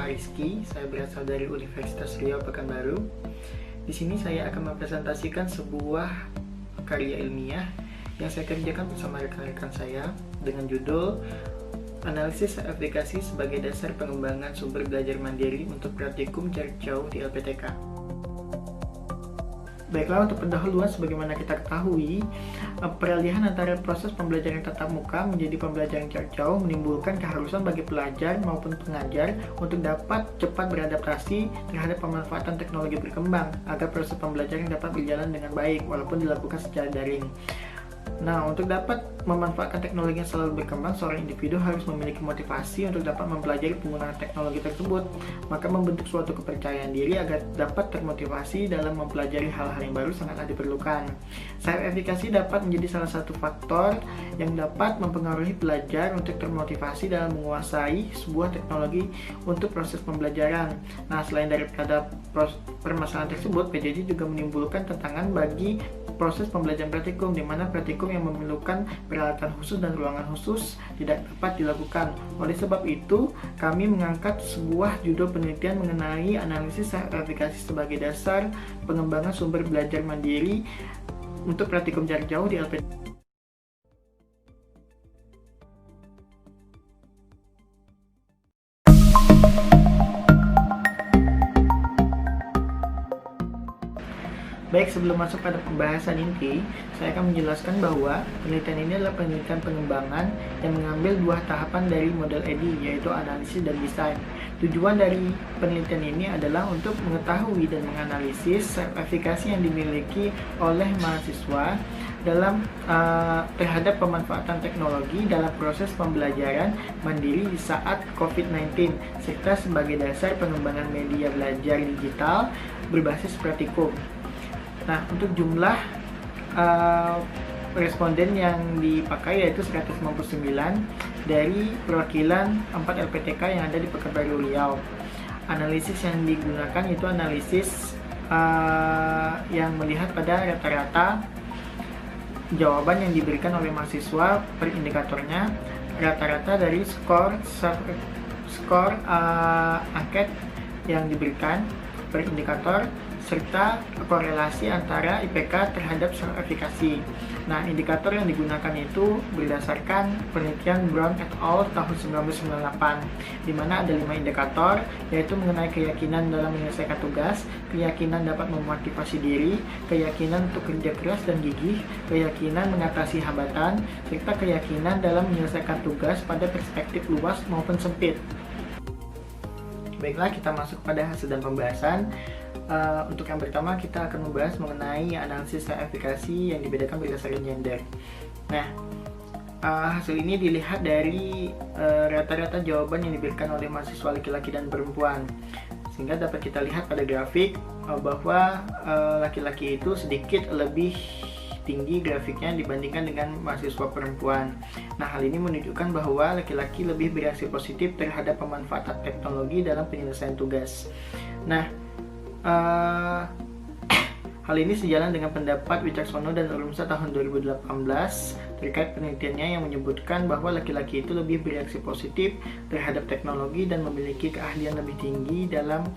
nama Rizky, saya berasal dari Universitas Riau Pekanbaru. Di sini saya akan mempresentasikan sebuah karya ilmiah yang saya kerjakan bersama rekan-rekan saya dengan judul Analisis Aplikasi sebagai Dasar Pengembangan Sumber Belajar Mandiri untuk Praktikum Jarak Jauh di LPTK. Baiklah, untuk pendahuluan sebagaimana kita ketahui, peralihan antara proses pembelajaran tatap muka menjadi pembelajaran jarak jauh menimbulkan keharusan bagi pelajar maupun pengajar untuk dapat cepat beradaptasi terhadap pemanfaatan teknologi berkembang agar proses pembelajaran dapat berjalan dengan baik walaupun dilakukan secara daring. Nah, untuk dapat memanfaatkan teknologi yang selalu berkembang, seorang individu harus memiliki motivasi untuk dapat mempelajari penggunaan teknologi tersebut. Maka membentuk suatu kepercayaan diri agar dapat termotivasi dalam mempelajari hal-hal yang baru sangatlah diperlukan. Self-efficacy dapat menjadi salah satu faktor yang dapat mempengaruhi pelajar untuk termotivasi dalam menguasai sebuah teknologi untuk proses pembelajaran. Nah, selain daripada permasalahan tersebut, PJJ juga menimbulkan tantangan bagi proses pembelajaran praktikum, di mana praktikum yang memerlukan peralatan khusus dan ruangan khusus tidak dapat dilakukan. Oleh sebab itu, kami mengangkat sebuah judul penelitian mengenai analisis aplikasi sebagai dasar pengembangan sumber belajar mandiri untuk praktikum jarak jauh di LPTK. Baik, sebelum masuk pada pembahasan inti, saya akan menjelaskan bahwa penelitian ini adalah penelitian pengembangan yang mengambil dua tahapan dari model EDI, yaitu analisis dan desain. Tujuan dari penelitian ini adalah untuk mengetahui dan menganalisis aplikasi yang dimiliki oleh mahasiswa dalam terhadap pemanfaatan teknologi dalam proses pembelajaran mandiri di saat COVID-19, serta sebagai dasar pengembangan media belajar digital berbasis praktikum. Nah, untuk jumlah responden yang dipakai yaitu 159 dari perwakilan 4 LPTK yang ada di Pekanbaru Riau. Analisis yang digunakan itu analisis yang melihat pada rata-rata jawaban yang diberikan oleh mahasiswa per indikatornya, rata-rata dari skor angket yang diberikan per indikator, serta korelasi antara IPK terhadap aplikasi. Nah, indikator yang digunakan itu berdasarkan penelitian Brown et al. Tahun 1998, di mana ada 5 indikator, yaitu mengenai keyakinan dalam menyelesaikan tugas, keyakinan dapat memotivasi diri, keyakinan untuk kerja keras dan gigih, keyakinan mengatasi hambatan, serta keyakinan dalam menyelesaikan tugas pada perspektif luas maupun sempit. Baiklah, kita masuk pada hasil dan pembahasan. Untuk yang pertama, kita akan membahas mengenai analisis aplikasi yang dibedakan berdasarkan gender. Nah, hasil ini dilihat dari rata-rata jawaban yang diberikan oleh mahasiswa laki-laki dan perempuan, sehingga dapat kita lihat pada grafik bahwa laki-laki itu sedikit lebih tinggi grafiknya dibandingkan dengan mahasiswa perempuan. Nah, hal ini menunjukkan bahwa laki-laki lebih bereaksi positif terhadap pemanfaatan teknologi dalam penyelesaian tugas. Nah, hal ini sejalan dengan pendapat Wicaksono dan Urumsa tahun 2018 terkait penelitiannya yang menyebutkan bahwa laki-laki itu lebih bereaksi positif terhadap teknologi dan memiliki keahlian lebih tinggi dalam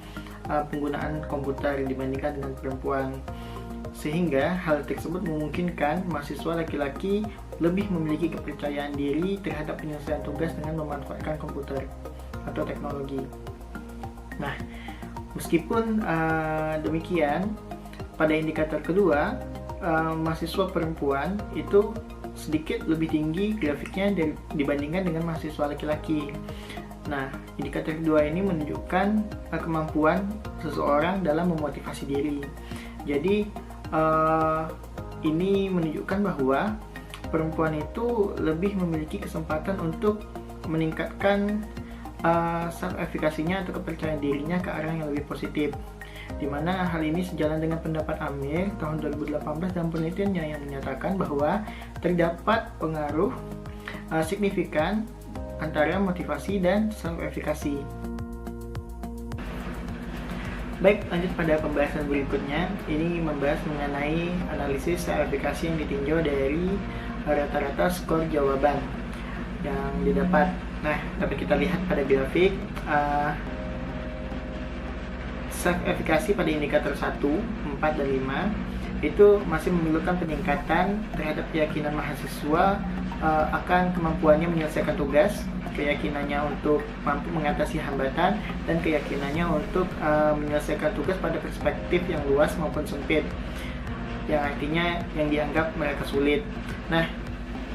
penggunaan komputer dibandingkan dengan perempuan. Sehingga hal tersebut memungkinkan mahasiswa laki-laki lebih memiliki kepercayaan diri terhadap penyelesaian tugas dengan memanfaatkan komputer atau teknologi. Nah, meskipun demikian, pada indikator kedua, mahasiswa perempuan itu sedikit lebih tinggi grafiknya dibandingkan dengan mahasiswa laki-laki. Nah, indikator kedua ini menunjukkan kemampuan seseorang dalam memotivasi diri. Jadi, ini menunjukkan bahwa perempuan itu lebih memiliki kesempatan untuk meningkatkan self-effikasinya atau kepercayaan dirinya ke arah yang lebih positif, di mana hal ini sejalan dengan pendapat Amir tahun 2018 dalam penelitiannya yang menyatakan bahwa terdapat pengaruh signifikan antara motivasi dan self-effikasi. Baik, lanjut pada pembahasan berikutnya. Ini membahas mengenai analisis aplikasi yang ditinjau dari rata-rata skor jawaban yang didapat. Nah, dapat kita lihat pada grafik self-efikasi pada indikator 1, 4, dan 5 itu masih memerlukan peningkatan terhadap keyakinan mahasiswa akan kemampuannya menyelesaikan tugas, keyakinannya untuk mampu mengatasi hambatan, dan keyakinannya untuk menyelesaikan tugas pada perspektif yang luas maupun sempit, yang artinya yang dianggap mereka sulit. Nah,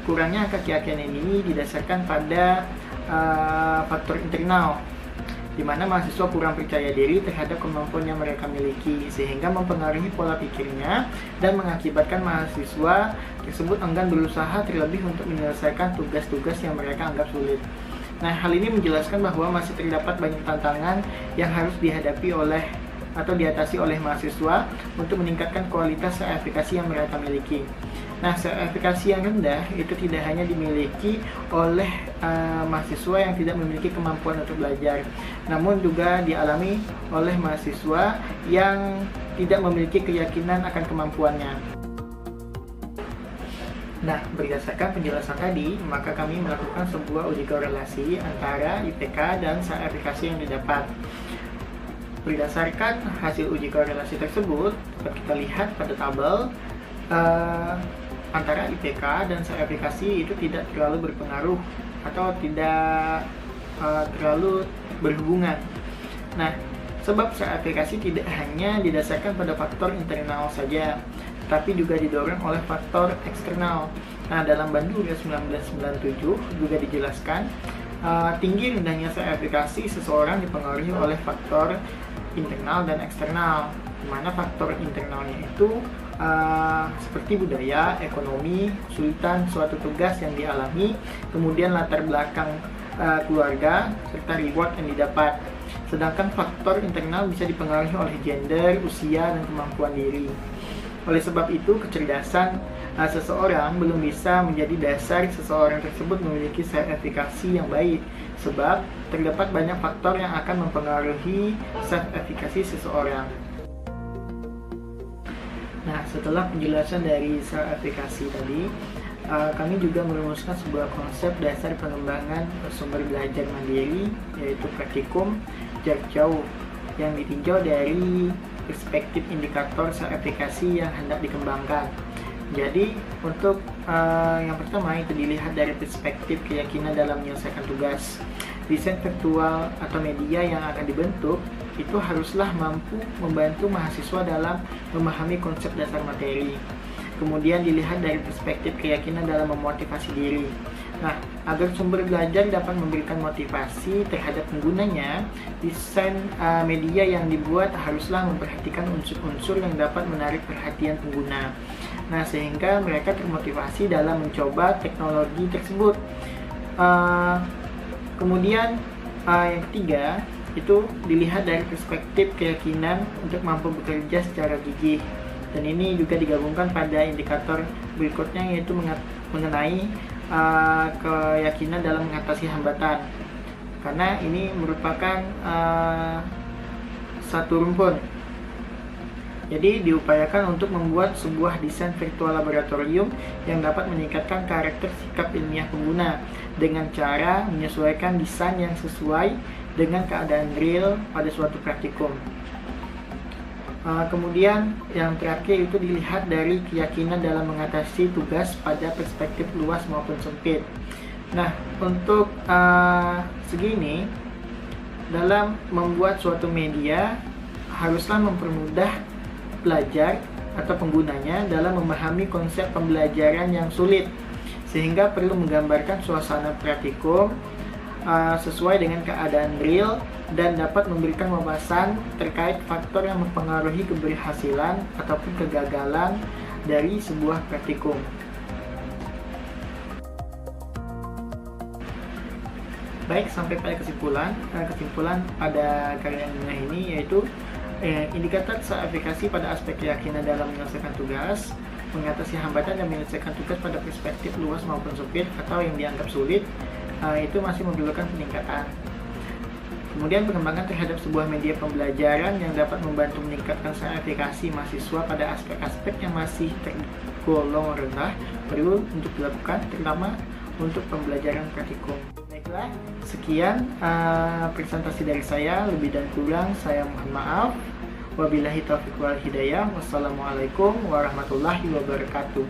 kurangnya angka keyakinan ini didasarkan pada faktor internal, di mana mahasiswa kurang percaya diri terhadap kemampuan yang mereka miliki, sehingga mempengaruhi pola pikirnya dan mengakibatkan mahasiswa tersebut enggan berusaha terlebih untuk menyelesaikan tugas-tugas yang mereka anggap sulit. Nah, hal ini menjelaskan bahwa masih terdapat banyak tantangan yang harus dihadapi oleh atau diatasi oleh mahasiswa untuk meningkatkan kualitas sertifikasi yang mereka miliki. Nah, sertifikasi yang rendah itu tidak hanya dimiliki oleh mahasiswa yang tidak memiliki kemampuan untuk belajar, namun juga dialami oleh mahasiswa yang tidak memiliki keyakinan akan kemampuannya. Nah, berdasarkan penjelasan tadi, maka kami melakukan sebuah uji korelasi antara IPK dan sertifikasi yang didapat. Berdasarkan hasil uji korelasi tersebut, dapat kita lihat pada tabel antara IPK dan sertifikasi itu tidak terlalu berpengaruh atau tidak terlalu berhubungan. Nah, sebab sertifikasi tidak hanya didasarkan pada faktor internal saja, tapi juga didorong oleh faktor eksternal. Nah, dalam Bandura 1997 juga dijelaskan tinggi rendahnya sertifikasi seseorang dipengaruhi oleh faktor internal dan eksternal, di mana faktor internalnya itu seperti budaya, ekonomi, kesulitan suatu tugas yang dialami, kemudian latar belakang keluarga, serta reward yang didapat. Sedangkan faktor internal bisa dipengaruhi oleh gender, usia, dan kemampuan diri. Oleh sebab itu, kecerdasan seseorang belum bisa menjadi dasar seseorang tersebut memiliki sertifikasi yang baik, sebab terdapat banyak faktor yang akan mempengaruhi sertifikasi seseorang. Nah, setelah penjelasan dari sertifikasi tadi, kami juga merumuskan sebuah konsep dasar pengembangan sumber belajar mandiri, yaitu praktikum jarak jauh, yang ditinjau dari perspektif indikator sertifikasi yang hendak dikembangkan. Jadi, untuk yang pertama itu dilihat dari perspektif keyakinan dalam menyelesaikan tugas. Desain virtual atau media yang akan dibentuk itu haruslah mampu membantu mahasiswa dalam memahami konsep dasar materi. Kemudian dilihat dari perspektif keyakinan dalam memotivasi diri. Nah, agar sumber belajar dapat memberikan motivasi terhadap penggunanya, desain media yang dibuat haruslah memperhatikan unsur-unsur yang dapat menarik perhatian pengguna. Nah, sehingga mereka termotivasi dalam mencoba teknologi tersebut. Kemudian yang ketiga itu dilihat dari perspektif keyakinan untuk mampu bekerja secara gigih, dan ini juga digabungkan pada indikator berikutnya, yaitu mengenai keyakinan dalam mengatasi hambatan, karena ini merupakan satu rumpun. Jadi diupayakan untuk membuat sebuah desain virtual laboratorium yang dapat meningkatkan karakter sikap ilmiah pengguna dengan cara menyesuaikan desain yang sesuai dengan keadaan real pada suatu praktikum. Kemudian yang terakhir itu dilihat dari keyakinan dalam mengatasi tugas pada perspektif luas maupun sempit. Nah, untuk segini, dalam membuat suatu media haruslah mempermudah pelajar atau penggunanya dalam memahami konsep pembelajaran yang sulit, sehingga perlu menggambarkan suasana praktikum sesuai dengan keadaan real dan dapat memberikan wawasan terkait faktor yang mempengaruhi keberhasilan ataupun kegagalan dari sebuah praktikum. Baik, sampai pada kesimpulan pada karya ilmiah ini yaitu indikator sertifikasi pada aspek keyakinan dalam menyelesaikan tugas, mengatasi hambatan dan menyelesaikan tugas pada perspektif luas maupun sempit atau yang dianggap sulit, itu masih memerlukan peningkatan. Kemudian pengembangan terhadap sebuah media pembelajaran yang dapat membantu meningkatkan sertifikasi mahasiswa pada aspek-aspek yang masih tergolong rendah perlu untuk dilakukan, terutama untuk pembelajaran praktikum. Baiklah, sekian presentasi dari saya. Lebih dan kurang saya mohon maaf. Wabillahi taufiq wal hidayah. Wassalamualaikum warahmatullahi wabarakatuh.